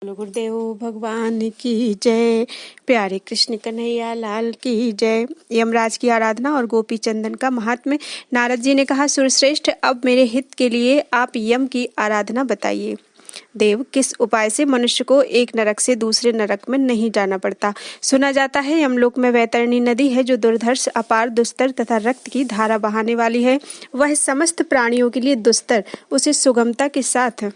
बोलो गुरुदेव भगवान की जय। प्यारे कृष्ण कन्हैया लाल की जय। यमराज की आराधना और गोपी चंदन का महात्म्य। नारद जी ने कहा, सुरश्रेष्ठ, अब मेरे हित के लिए आप यम की आराधना बताइए। देव, किस उपाय से मनुष्य को एक नरक से दूसरे नरक में नहीं जाना पड़ता? सुना जाता है यमलोक में वैतरणी नदी है जो दुर्धर्ष, अपार, दुस्तर तथा रक्त की धारा बहाने वाली है। वह समस्त प्राणियों के लिए दुस्तर, उसे सुगमता के साथ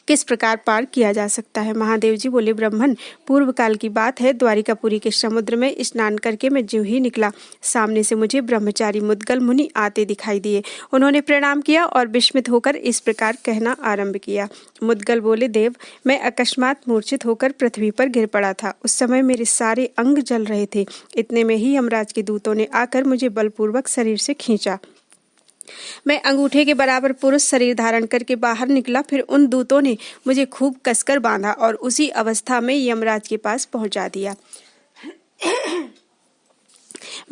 किस प्रकार पार किया जा सकता है? महादेव जी बोले, ब्राह्मण, पूर्व काल की बात है। द्वारिकापुरी के समुद्र में स्नान करके मैं ज्यों ही निकला, सामने से मुझे ब्रह्मचारी मुद्गल मुनि आते दिखाई दिए। उन्होंने प्रणाम किया और विस्मित होकर इस प्रकार कहना आरंभ किया। मुद्गल बोले, देव, मैं अकस्मात मूर्छित होकर पृथ्वी पर गिर पड़ा था। उस समय मेरे सारे अंग जल रहे थे। इतने में ही यमराज के दूतों ने आकर मुझे बलपूर्वक शरीर से खींचा। मैं अंगूठे के बराबर पुरुष शरीर धारण करके बाहर निकला। फिर उन दूतों ने मुझे खूब कसकर बांधा और उसी अवस्था में यमराज के पास पहुंचा दिया।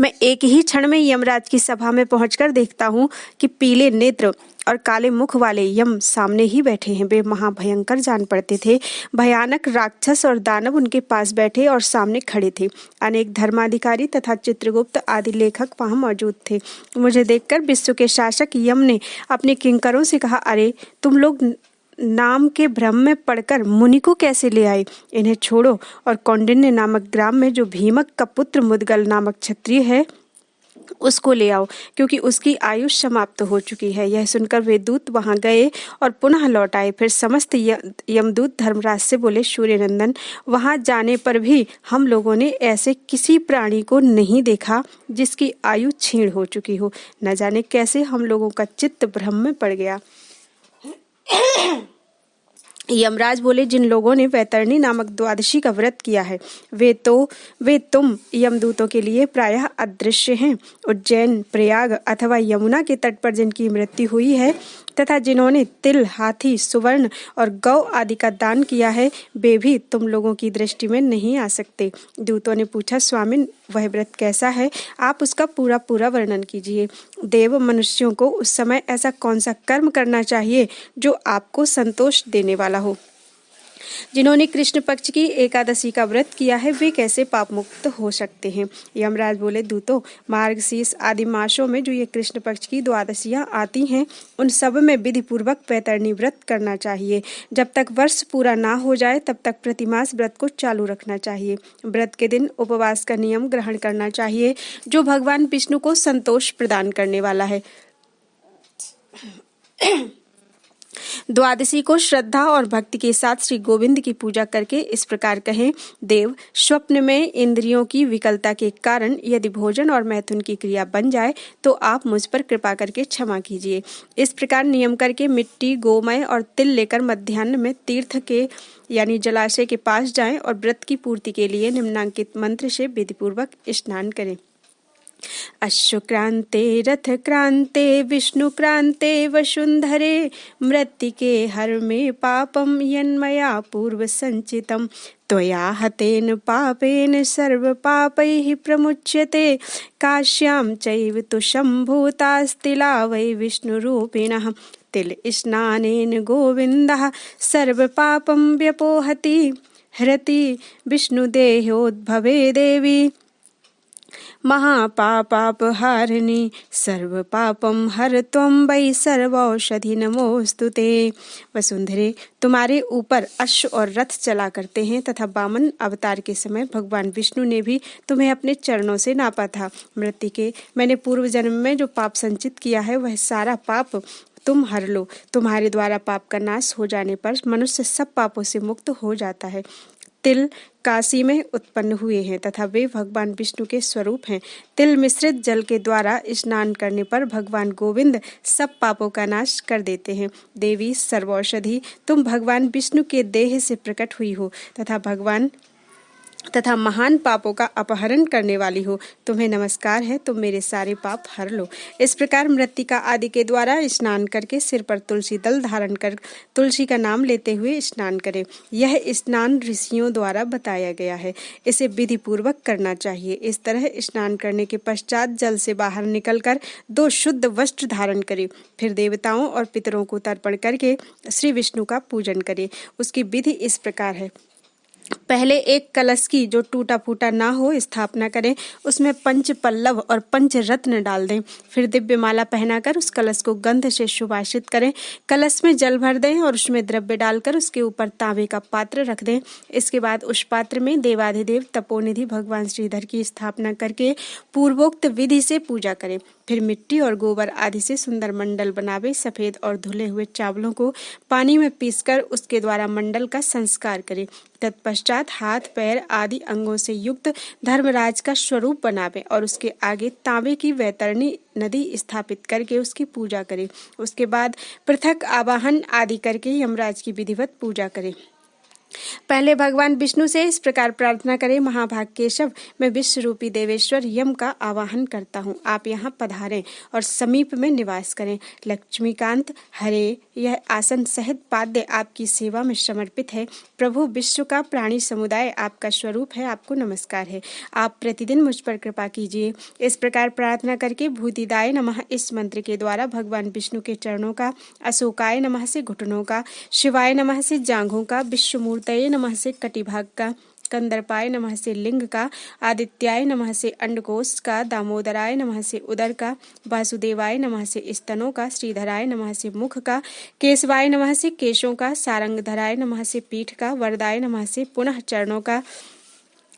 मैं एक ही क्षण में यमराज की सभा में पहुंचकर देखता हूं कि पीले नेत्र और काले मुख वाले यम सामने ही बैठे हैं। वे महाभयंकर जान पड़ते थे। भयानक राक्षस और दानव उनके पास बैठे और सामने खड़े थे। अनेक धर्माधिकारी तथा चित्रगुप्त आदि लेखक वहां मौजूद थे। मुझे देखकर विश्व के शासक यम ने अपने किंकरों से कहा, अरे, तुम लोग नाम के भ्रम में पड़कर मुनि को कैसे ले आए? इन्हें छोड़ो और कौंडिन्य नामक ग्राम में जो भीमक का पुत्र मुद्गल नामक क्षत्रिय है उसको ले आओ, क्योंकि उसकी आयु समाप्त हो चुकी है। यह सुनकर वे दूत वहां गए और पुनः लौट आए। फिर समस्त यमदूत धर्मराज से बोले, सूर्यनंदन, वहां जाने पर भी हम लोगों ने ऐसे किसी प्राणी को नहीं देखा जिसकी आयु क्षीण हो चुकी हो। न जाने कैसे हम लोगों का चित्त भ्रम में पड़ गया। यमराज बोले, जिन लोगों ने वैतरणी नामक द्वादशी का व्रत किया है वे तुम यमदूतों के लिए प्रायः अदृश्य हैं। उज्जैन, प्रयाग अथवा यमुना के तट पर जिनकी मृत्यु हुई है तथा जिन्होंने तिल, हाथी, सुवर्ण और गौ आदि का दान किया है, वे भी तुम लोगों की दृष्टि में नहीं आ सकते। दूतों ने पूछा, स्वामिन, वह व्रत कैसा है? आप उसका पूरा वर्णन कीजिए। देव, मनुष्यों को उस समय ऐसा कौन सा कर्म करना चाहिए जो आपको संतोष देने वाला हो? जिन्होंने कृष्ण पक्ष की एकादशी का व्रत किया है वे कैसे पाप मुक्त हो सकते हैं? यमराज बोले, दूतों, मार्गशीर्ष आदि मासों में जो ये कृष्ण पक्ष की द्वादशियां आती हैं उन सब में विधि पूर्वक वैतरणी व्रत करना चाहिए। जब तक वर्ष पूरा ना हो जाए तब तक प्रतिमास व्रत को चालू रखना चाहिए। व्रत के दिन उपवास का नियम ग्रहण करना चाहिए जो भगवान विष्णु को संतोष प्रदान करने वाला है। द्वादशी को श्रद्धा और भक्ति के साथ श्री गोविंद की पूजा करके इस प्रकार कहें, देव, स्वप्न में इंद्रियों की विकलता के कारण यदि भोजन और मैथुन की क्रिया बन जाए तो आप मुझ पर कृपा करके क्षमा कीजिए। इस प्रकार नियम करके मिट्टी, गोमय और तिल लेकर मध्याह्न में तीर्थ के यानी जलाशय के पास जाएं और व्रत की पूर्ति के लिए निम्नांकित मंत्र से विधिपूर्वक स्नान करें। अश्वक्रांते रथक्रांते विष्णुक्रांते वसुंधरे मृत्तिके हर में पापम यन्मया पूर्व संचितम त्वया हतेन पापेन सर्व पापैः प्रमुच्यते काश्यां चैव तु शम्भूतास्तिला वै विष्णुरूपिणः तिल स्नानेन गोविन्दः सर्व पापं व्यपोहति हरति विष्णुदेहोद्भवे देवी महापापापहारिणी सर्व पापम हर त्वं वै सर्वौषधि नमोस्तुते। वसुंधरे, तुम्हारे ऊपर अश्व और रथ चला करते हैं तथा वामन अवतार के समय भगवान विष्णु ने भी तुम्हें अपने चरणों से नापा था। मृत्तिके, मैंने पूर्व जन्म में जो पाप संचित किया है वह सारा पाप तुम हर लो। तुम्हारे द्वारा पाप का नाश हो जाने पर मनुष्य सब पापों से मुक्त हो जाता है। तिल काशी में उत्पन्न हुए हैं तथा वे भगवान विष्णु के स्वरूप हैं। तिल मिश्रित जल के द्वारा स्नान करने पर भगवान गोविंद सब पापों का नाश कर देते हैं। देवी सर्वौषधि, तुम भगवान विष्णु के देह से प्रकट हुई हो तथा भगवान तथा महान पापों का अपहरण करने वाली हो, तुम्हें नमस्कार है, तुम मेरे सारे पाप हर लो। इस प्रकार मृत्तिका आदि के द्वारा स्नान करके सिर पर तुलसी दल धारण कर तुलसी का नाम लेते हुए स्नान करें। यह स्नान ऋषियों द्वारा बताया गया है, इसे विधि पूर्वक करना चाहिए। इस तरह स्नान करने के पश्चात जल से बाहर निकलकर 2 शुद्ध वस्त्र धारण करें, फिर देवताओं और पितरों को तर्पण करके श्री विष्णु का पूजन करें। उसकी विधि इस प्रकार है। पहले एक कलश की, जो टूटा फूटा ना हो, स्थापना करें। उसमें पंच पल्लव और पंच रत्न डाल दें। फिर दिव्य माला पहनाकर उस कलश को गंध से सुवासित करें। कलश में जल भर दें और उसमें द्रव्य डालकर उसके ऊपर तांबे का पात्र रख दें। इसके बाद उस पात्र में देवाधिदेव तपोनिधि भगवान श्रीधर की स्थापना करके पूर्वोक्त विधि से पूजा करें। फिर मिट्टी और गोबर आदि से सुंदर मंडल बनावे। सफेद और धुले हुए चावलों को पानी में पीसकर उसके द्वारा मंडल का संस्कार करें। तत्पश्चात हाथ पैर आदि अंगों से युक्त धर्मराज का स्वरूप बनावे और उसके आगे तांबे की वैतरणी नदी स्थापित करके उसकी पूजा करें। उसके बाद पृथक आवाहन आदि करके यमराज की विधिवत पूजा करें। पहले भगवान विष्णु से इस प्रकार प्रार्थना करें, महाभाग केशव, मैं विश्व रूपी देवेश्वर यम का आवाहन करता हूँ, आप यहाँ पधारें और समीप में निवास करें। लक्ष्मीकांत, हरे, यह आसन सहित पाद्य आपकी सेवा में समर्पित है। प्रभु, विश्व का प्राणी समुदाय आपका स्वरूप है, आपको नमस्कार है, आप प्रतिदिन मुझ पर कृपा कीजिए। इस प्रकार प्रार्थना करके भूतिदाय नमः इस मंत्र के द्वारा भगवान विष्णु के चरणों का, अशोकाय नमः से घुटनों का, शिवाय नमः से जांघों का, विश्वमूर्तये नमः से कटिभाग का, कंदर्पाय नमः से लिंग का, आदित्याय नमः से अंडकोश का, दामोदराय नमः से उदर का, वासुदेवाय नमः से स्तनों का, श्रीधराय नमः से मुख का, केशवाय नमः से केशों का, सारंगधराय नमः से पीठ का, वरदाय नमः से पुनः चरणों का,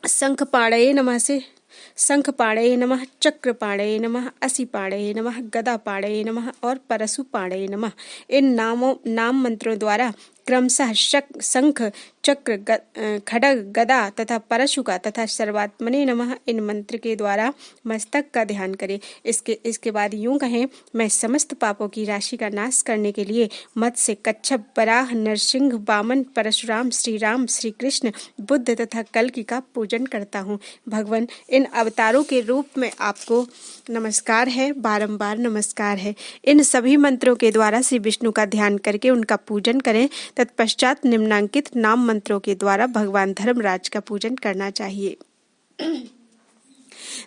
शंखपाणये नमः से शंखपाणये नमः, चक्रपाणये नमः, असिपाणये नमः, गदापाणये नमः और परशुपाणये नमः। इन नाम मंत्रों द्वारा क्रमशः शंख, चक्र, खड्ग, गदा तथा परशुका तथा सर्वात्मने नमः इन मंत्र के द्वारा मस्तक का ध्यान करें। इसके बाद यूं कहें, मैं समस्त पापों की राशि का नाश करने के लिए मत्स्य, कच्छप, वराह, नरसिंह, वामन, परशुराम, श्री राम, श्री कृष्ण, बुद्ध तथा कल्कि का पूजन करता हूँ। भगवान, इन अवतारों के रूप में आपको नमस्कार है, बारंबार नमस्कार है। इन सभी मंत्रों के द्वारा श्री विष्णु का ध्यान करके उनका पूजन करें। तत्पश्चात निम्नांकित नाम मंत्रों के द्वारा भगवान धर्मराज का पूजन करना चाहिए।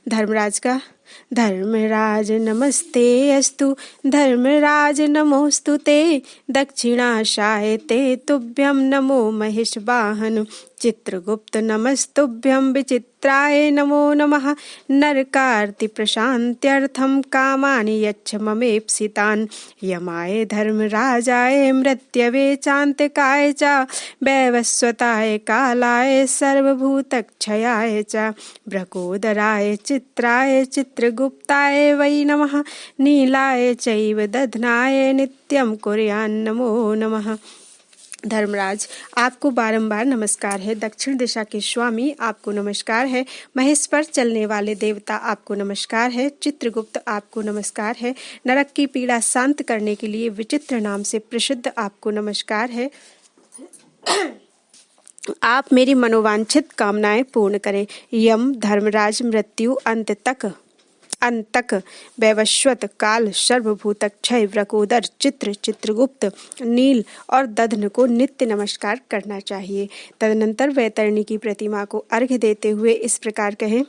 धर्मराज का, धर्मराज नमस्ते अस्तु, धर्मराज नमोस्तु ते, दक्षिणाशाय ते तुभ्यं नमो महेश वाहन, चित्रगुप्त नमस्तुभ्यं, विचित्राय नमो नमः, नरकार्ति प्रशान्त्यर्थं कामानि यच्छ ममेप्सितान्, यमाय धर्मराजाय मृत्यवे चान्तिकाय च, वैवस्वताय कालाय सर्वभूतक्षयाय च, भ्रकोदराय चित्राय चित्रगुप्ताय वै नमः, नीलाय चैव दधनाय नित्यं कुर्यान् नमो नमः। धर्मराज, आपको बारंबार नमस्कार है। दक्षिण दिशा के स्वामी, आपको नमस्कार है। महेश पर चलने वाले देवता, आपको नमस्कार है। चित्रगुप्त, आपको नमस्कार है। नरक की पीड़ा शांत करने के लिए विचित्र नाम से प्रसिद्ध, आपको नमस्कार है। आप मेरी मनोवांछित कामनाएं पूर्ण करें। यम, धर्मराज, मृत्यु, अंतक, वैवस्वत, काल, सर्वभूतक, क्षय, व्रकोदर, चित्रगुप्त, नील और दधन को नित्य नमस्कार करना चाहिए। तदनंतर वैतरणी की प्रतिमा को अर्घ्य देते हुए इस प्रकार कहें,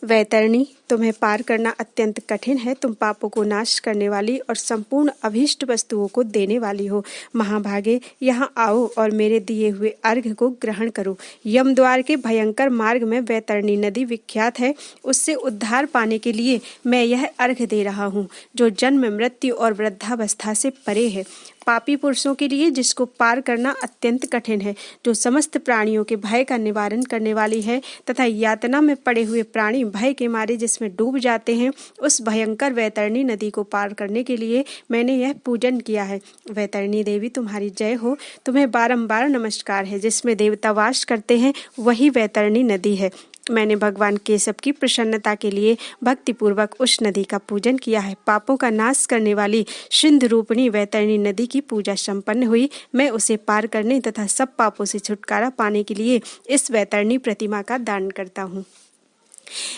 वैतरणी, तुम्हें पार करना अत्यंत कठिन है। तुम पापों को नाश करने वाली और संपूर्ण अभीष्ट वस्तुओं को देने वाली हो। महाभागे, यहाँ आओ और मेरे दिए हुए अर्घ्य को ग्रहण करो। यमद्वार के भयंकर मार्ग में वैतरणी नदी विख्यात है। उससे उद्धार पाने के लिए मैं यह अर्घ्य दे रहा हूँ, जो जन्म, मृत्यु और वृद्धावस्था से परे है। पापी पुरुषों के लिए जिसको पार करना अत्यंत कठिन है, जो समस्त प्राणियों के भय का निवारण करने वाली है तथा यातना में पड़े हुए प्राणी भय के मारे जिसमें डूब जाते हैं, उस भयंकर वैतरणी नदी को पार करने के लिए मैंने यह पूजन किया है। वैतरणी देवी तुम्हारी जय हो, तुम्हें बारंबार नमस्कार है। जिसमें देवता वास करते हैं वही वैतरणी नदी है। मैंने भगवान केशव की प्रसन्नता के लिए भक्तिपूर्वक उस नदी का पूजन किया है। पापों का नाश करने वाली सिंधु रूपिणी वैतरणी नदी की पूजा संपन्न हुई। मैं उसे पार करने तथा सब पापों से छुटकारा पाने के लिए इस वैतरणी प्रतिमा का दान करता हूँ।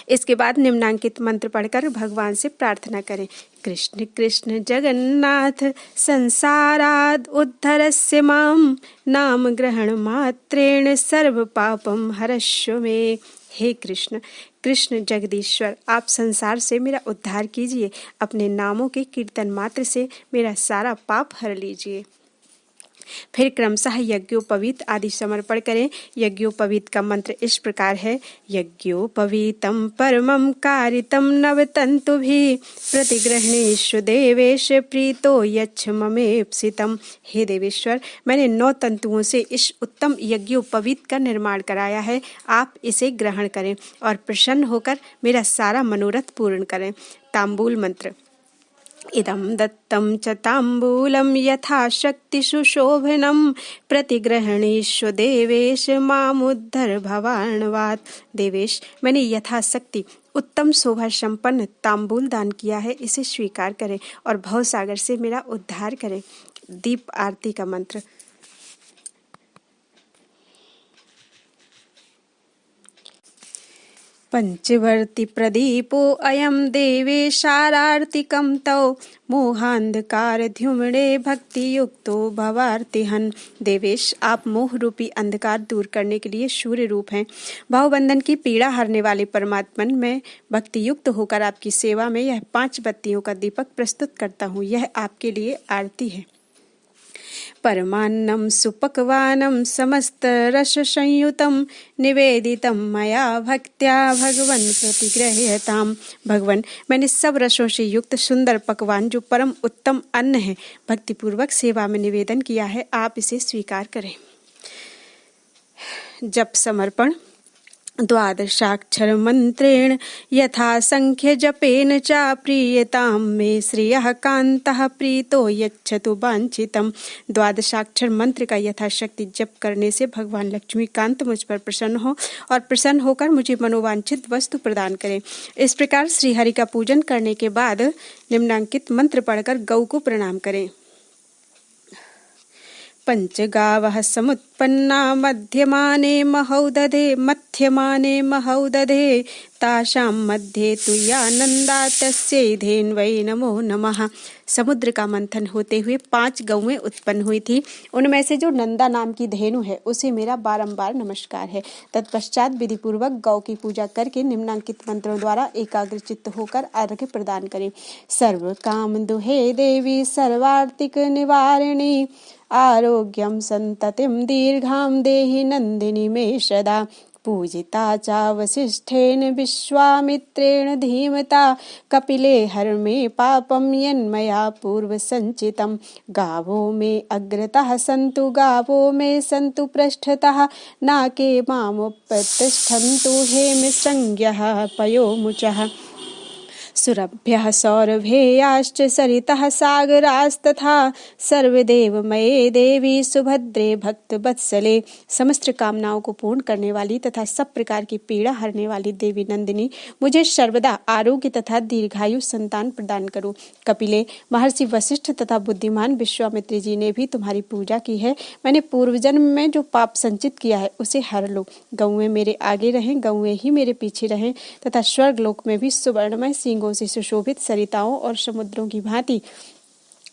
इसके बाद निम्नांकित मंत्र पढ़कर भगवान से प्रार्थना करें। कृष्ण कृष्ण जगन्नाथ संसाराद उद्धरस्य माम, नाम ग्रहण मात्रेण सर्व पापम हरस्व मे। हे कृष्ण, कृष्ण जगदीश्वर, आप संसार से मेरा उद्धार कीजिए। अपने नामों के कीर्तन मात्र से मेरा सारा पाप हर लीजिए। फिर क्रमशः यज्ञोपवीत आदि समर्पण करें। यज्ञोपवीत का मंत्र इस प्रकार है। यज्ञोपवीतम परमं कारितम नवतंतुभिः, प्रतिगृह्णेषु देवेश प्रीतो यच्छ ममेप्सितम्। हे देवेश्वर, मैंने 9 तंतुओं से इस उत्तम यज्ञोपवीत का निर्माण कराया है। आप इसे ग्रहण करें और प्रसन्न होकर मेरा सारा मनोरथ पूर्ण करें। तांबूल मंत्र। इदं दत्तं च ताम्बूलं यथाशक्ति सुशोभनं, प्रतिगृह्णेषु देवेश मामुद्धर भवार्णवात्। देवेश, मैंने यथाशक्ति उत्तम शोभा संपन्न तांबूल दान किया है, इसे स्वीकार करें और भवसागर से मेरा उद्धार करें। दीप आरती का मंत्र। पंचवर्ति प्रदीपो अयं देवेशारार्तिकं तौ, मोहांधकार ध्युमणे भक्ति युक्तो भवार्तिहन्। देवेश, आप मोह रूपी अंधकार दूर करने के लिए सूर्य रूप हैं। भावबंधन की पीड़ा हरने वाले परमात्मन, मैं भक्ति युक्त होकर आपकी सेवा में यह 5 बत्तियों का दीपक प्रस्तुत करता हूँ। यह आपके लिए आरती है। परमान्नं सुपक्वानं समस्त रस संयुतं, निवेदितं मया भक्त्या भगवन् प्रतिगृह्यताम्। भगवान, मैंने सब रसों से युक्त सुंदर पकवान जो परम उत्तम अन्न है, भक्तिपूर्वक सेवा में निवेदन किया है। आप इसे स्वीकार करें। जप समर्पण। द्वादशाक्षर मंत्रेण यथा संख्य जपेन च, प्रीयतां मे श्रियः कान्तः प्रीतो यच्छतु वांछितम्। द्वादशाक्षर मंत्र का यथाशक्ति जप करने से भगवान लक्ष्मीकांत मुझ पर प्रसन्न हो और प्रसन्न होकर मुझे मनोवांछित वस्तु प्रदान करें। इस प्रकार श्रीहरि का पूजन करने के बाद निम्नांकित मंत्र पढ़कर गौ को प्रणाम करें। पंचगावः समुत्पन्ना मध्यमाने महौदधे, तासां मध्ये तु या नंदा तस्यै धेन्वै नमो नमः। समुद्र का मंथन होते हुए 5 गौएं उत्पन्न हुई थी। उनमें से जो नंदा नाम की धेनु है, उसे मेरा बारंबार नमस्कार है। तत्पश्चात विधि पूर्वक गौ की पूजा करके निम्नांकित मंत्रों द्वारा एकाग्रचित्त होकर अर्घ्य प्रदान करें। सर्व काम दुहे देवी सर्वार्तिक निवारिणी, आरोग्यं संततिं दीर्घां देहि नंदिनी मे सदा। पूजिता चा वसिष्ठेन विश्वामित्रेण धीमता, कपिले हर मे पापं यन्मया पूर्व संचितं। गावो मे अग्रतः सन्तु, गावो मे सन्तु पृष्ठतः, नाके मामुपतिष्ठन्तु हेम संज्ञः पयोमुचः। सुरभ्यः सौरभेयाश्च सरितः सागरास्तथा, सर्वदेव मये देवी सुभद्रे भक्तवत्सले। समस्त कामनाओं को पूर्ण करने वाली तथा सब प्रकार की पीड़ा हरने वाली देवी नंदिनी, मुझे सर्वदा आरोग्य तथा दीर्घायु संतान प्रदान करो। कपिले, महर्षि वशिष्ठ तथा बुद्धिमान विश्वामित्र जी ने भी तुम्हारी पूजा की है। मैंने पूर्व जन्म में जो पाप संचित किया है उसे हर लो। गौएं मेरे आगे रहें, गौएं ही मेरे पीछे रहें तथा स्वर्ग लोक में भी सुवर्णमय सींगों से सुशोभित सरिताओं और समुद्रों की भांति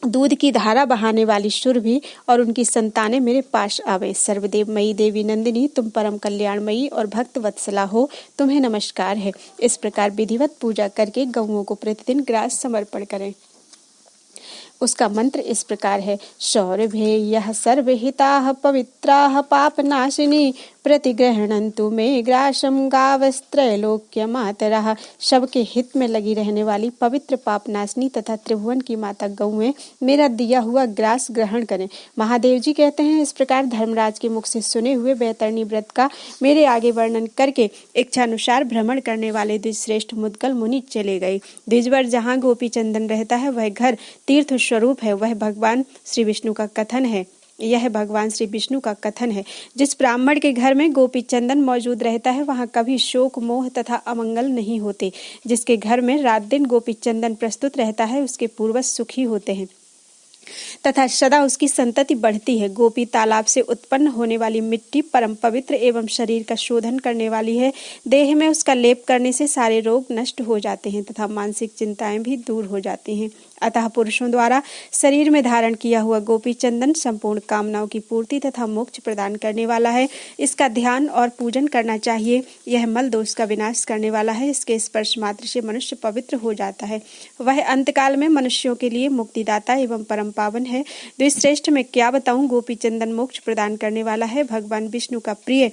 दूध की धारा बहाने वाली सुरभि और उनकी संतानें मेरे पास आवे। सर्वदेवमयी देवी नंदिनी, तुम परम कल्याणमयी और भक्त वत्सला हो, तुम्हें नमस्कार है। इस प्रकार विधिवत पूजा करके गौओं को प्रतिदिन ग्रास समर्पण करें। उसका मंत्र इस प्रकार है। सौरभे यह सर्वहिताः पवित्राः पापनाशिनी, प्रतिगृह्णन्तु मे ग्रासम गावस्त्रैलोक्य मातरः। सबके हित में लगी रहने वाली पवित्र पापनाशनी तथा त्रिभुवन की माता गौएं मेरा दिया हुआ ग्रास ग्रहण करें। महादेव जी कहते हैं, इस प्रकार धर्मराज के मुख से सुने हुए बैतरणी व्रत का मेरे आगे वर्णन करके इच्छानुसार भ्रमण करने वाले द्विजश्रेष्ठ मुद्गल मुनि चले गए। द्विजवर जहाँ गोपी चंदन रहता है वह घर तीर्थ स्वरूप है। वह भगवान श्री विष्णु का कथन है। यह भगवान श्री विष्णु का कथन है। जिस ब्राह्मण के घर में गोपी चंदन मौजूद रहता है वहां कभी शोक मोह तथा अमंगल नहीं होते। जिसके घर में रात दिन गोपी चंदन प्रस्तुत रहता है उसके पूर्वज सुखी होते हैं तथा सदा उसकी संतति बढ़ती है। गोपी तालाब से उत्पन्न होने वाली मिट्टी परम पवित्र एवं शरीर का शोधन करने वाली है। देह में उसका लेप करने से सारे रोग नष्ट हो जाते हैं तथा मानसिक चिंताएं भी दूर हो जाती हैं। अतः पुरुषों द्वारा शरीर में धारण किया हुआ गोपी चंदन संपूर्ण कामनाओं की पूर्ति तथा मोक्ष प्रदान करने वाला है। इसका ध्यान और पूजन करना चाहिए। यह मल दोष का विनाश करने वाला है। इसके स्पर्श मात्र से मनुष्य पवित्र हो जाता है। वह अंतकाल में मनुष्यों के लिए मुक्तिदाता एवं परम पावन है। द्विश्रेष्ठ में क्या बताऊं, गोपी चंदन मोक्ष प्रदान करने वाला है। भगवान विष्णु का प्रिय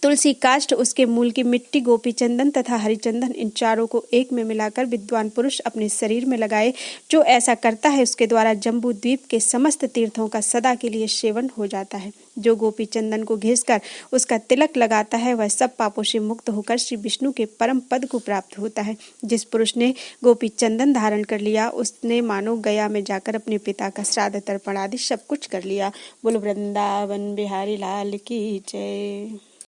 तुलसी काष्ठ, उसके मूल की मिट्टी, गोपी चंदन तथा हरिचंदन, इन चारों को एक में मिलाकर विद्वान पुरुष अपने शरीर में लगाए। जो ऐसा करता है उसके द्वारा जम्बू द्वीप के समस्त तीर्थों का सदा के लिए सेवन हो जाता है। जो गोपी चंदन को घिसकर उसका तिलक लगाता है वह सब पापों से मुक्त होकर श्री विष्णु के परम पद को प्राप्त होता है। जिस पुरुष ने गोपी चंदन धारण कर लिया उसने मानो गया में जाकर अपने पिता का श्राद्ध तर्पण आदि सब कुछ कर लिया। बोलो वृंदावन बिहारी लाल की जय।